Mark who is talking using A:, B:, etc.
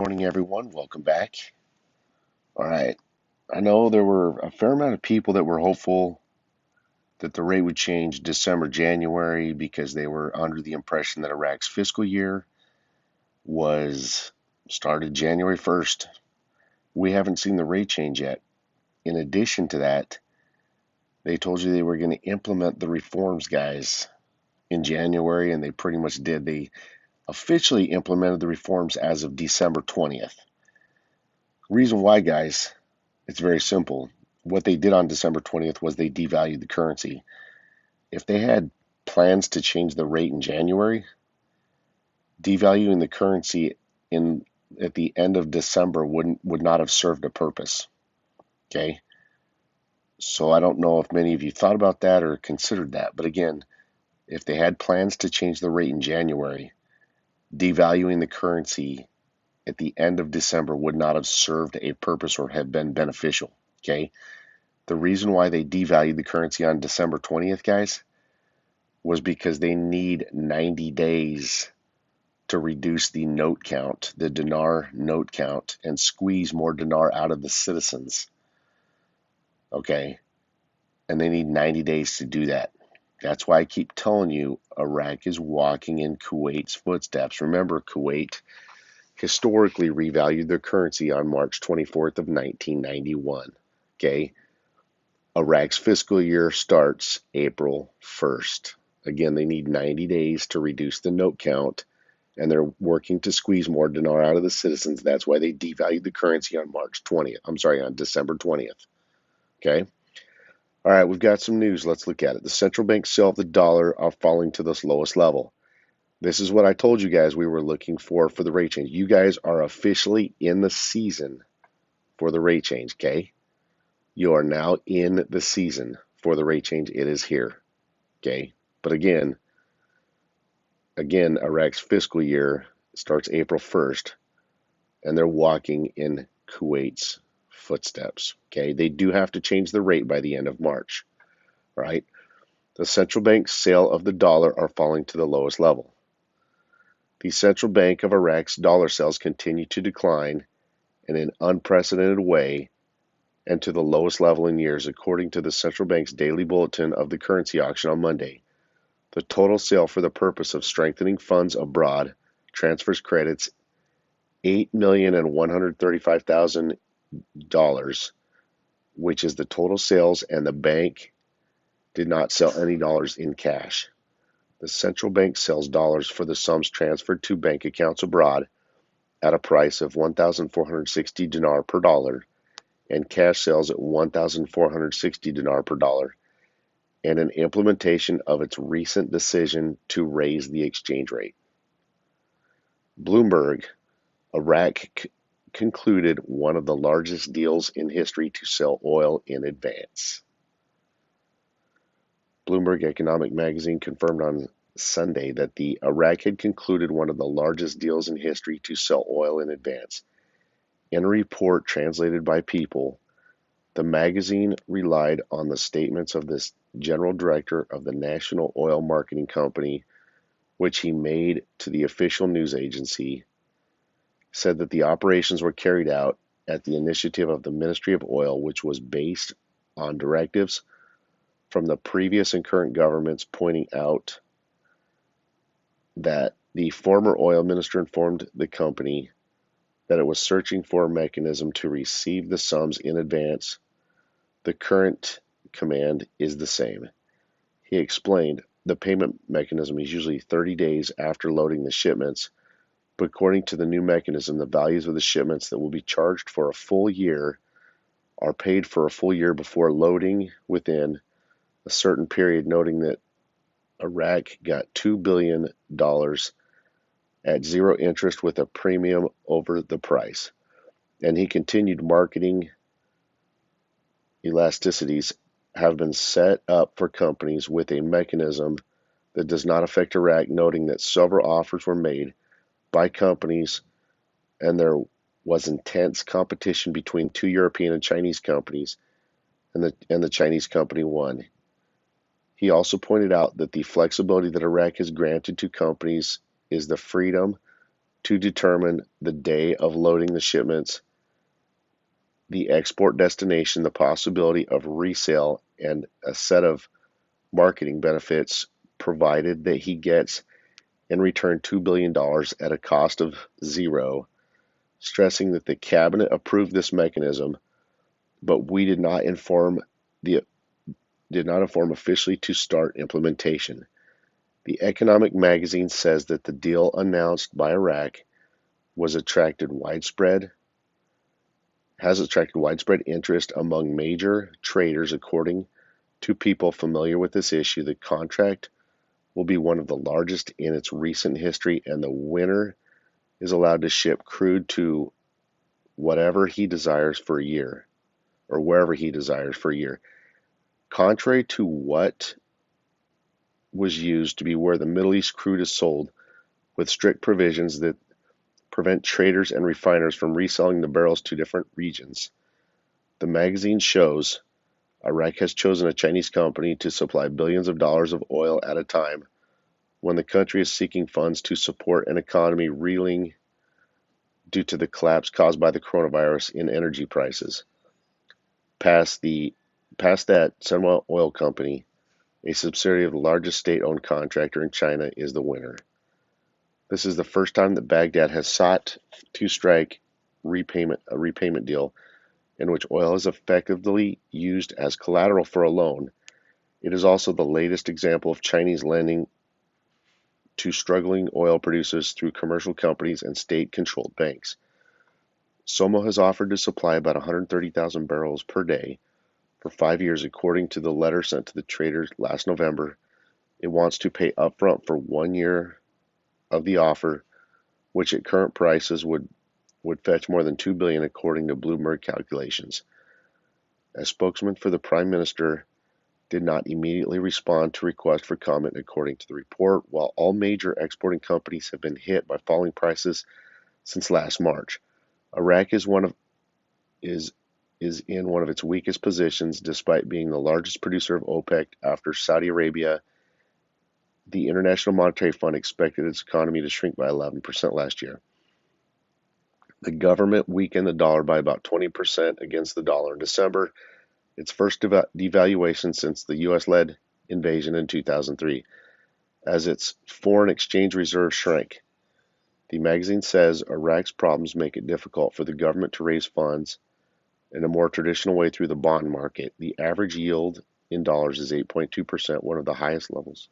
A: morning, everyone. Welcome back. All right. I know there were a fair amount of people that were hopeful that the rate would change December, January because they were under the impression that Iraq's fiscal year was started January 1st. We haven't seen the rate change yet. In addition to that, they told you they were going to implement the reforms, guys, in January, and they pretty much did. They officially implemented the reforms as of December 20th. Reason why, guys, it's very simple. What they did on December 20th was they devalued the currency. If they had plans to change the rate in January, devaluing the currency in at the end of December would not have served a purpose. Okay? So I don't know if many of you thought about that or considered that. But again, if they had plans to change the rate in January, devaluing the currency at the end of December would not have served a purpose or have been beneficial. Okay? The reason why they devalued the currency on December 20th, guys, was because they need 90 days to reduce the note count, the dinar note count, and squeeze more dinar out of the citizens. Okay? And they need 90 days to do that. That's why I keep telling you Iraq is walking in Kuwait's footsteps. Remember, Kuwait historically revalued their currency on March 24th of 1991. Okay? Iraq's fiscal year starts April 1st. Again, they need 90 days to reduce the note count, and they're working to squeeze more dinar out of the citizens. That's why they devalued the currency on March 20th. I'm sorry, on December 20th. Okay? All right, we've got some news. Let's look at it. The central bank sale of the dollar are falling to this lowest level. This is what I told you guys we were looking for the rate change. You guys are officially in the season for the rate change, okay? You are now in the season for the rate change. It is here, okay? But again, Iraq's fiscal year starts April 1st, and they're walking in Kuwait's footsteps, okay? They do have to change the rate by the end of March, right? The central bank's sale of the dollar are falling to the lowest level. The Central Bank of Iraq's dollar sales continue to decline in an unprecedented way and to the lowest level in years, according to the central bank's daily bulletin of the currency auction on Monday. The total sale for the purpose of strengthening funds abroad transfers credits $8,135,000, which is the total sales, and the bank did not sell any dollars in cash. The central bank sells dollars for the sums transferred to bank accounts abroad at a price of 1,460 dinar per dollar, and cash sales at 1,460 dinar per dollar, and an implementation of its recent decision to raise the exchange rate. Bloomberg, Iraq concluded one of the largest deals in history to sell oil in advance. Bloomberg Economic Magazine confirmed on Sunday that the Iraq had concluded one of the largest deals in history to sell oil in advance. In a report translated by People, the magazine relied on the statements of the general director of the National Oil Marketing Company, which he made to the official news agency, said that the operations were carried out at the initiative of the Ministry of Oil, which was based on directives from the previous and current governments, pointing out that the former oil minister informed the company that it was searching for a mechanism to receive the sums in advance. The current command is the same. He explained the payment mechanism is usually 30 days after loading the shipments, but according to the new mechanism, the values of the shipments that will be charged for a full year are paid for a full year before loading within a certain period, noting that Iraq got $2 billion at zero interest with a premium over the price. And he continued, marketing elasticities have been set up for companies with a mechanism that does not affect Iraq, noting that several offers were made by companies and there was intense competition between two European and Chinese companies, and the Chinese company won. He also pointed out that the flexibility that Iraq has granted to companies is the freedom to determine the day of loading the shipments, the export destination, the possibility of resale, and a set of marketing benefits provided that he gets in return $2 billion at a cost of zero, stressing that the cabinet approved this mechanism, but we the did not inform officially to start implementation. The Economic Magazine says that the deal announced by Iraq has attracted widespread interest among major traders. According to people familiar with this issue, the contract will be one of the largest in its recent history, and the winner is allowed to ship crude to whatever he desires for a year, or wherever he desires for a year. Contrary to what was used to be where the Middle East crude is sold, with strict provisions that prevent traders and refiners from reselling the barrels to different regions. The magazine shows Iraq has chosen a Chinese company to supply billions of dollars of oil at a time when the country is seeking funds to support an economy reeling due to the collapse caused by the coronavirus in energy prices. Past that, Sunwell Oil Company, a subsidiary of the largest state-owned contractor in China, is the winner. This is the first time that Baghdad has sought to strike a repayment deal in which oil is effectively used as collateral for a loan. It is also the latest example of Chinese lending to struggling oil producers through commercial companies and state-controlled banks. SOMO has offered to supply about 130,000 barrels per day for 5 years, according to the letter sent to the traders last November. It wants to pay upfront for 1 year of the offer, which at current prices would fetch more than $2 billion, according to Bloomberg calculations. A spokesman for the Prime Minister did not immediately respond to requests for comment, according to the report. While all major exporting companies have been hit by falling prices since last March, Iraq is in one of its weakest positions, despite being the largest producer of OPEC after Saudi Arabia. The International Monetary Fund expected its economy to shrink by 11% last year. The government weakened the dollar by about 20% against the dollar in December, its first devaluation since the U.S.-led invasion in 2003, as its foreign exchange reserves shrank. The magazine says Iraq's problems make it difficult for the government to raise funds in a more traditional way through the bond market. The average yield in dollars is 8.2%, one of the highest levels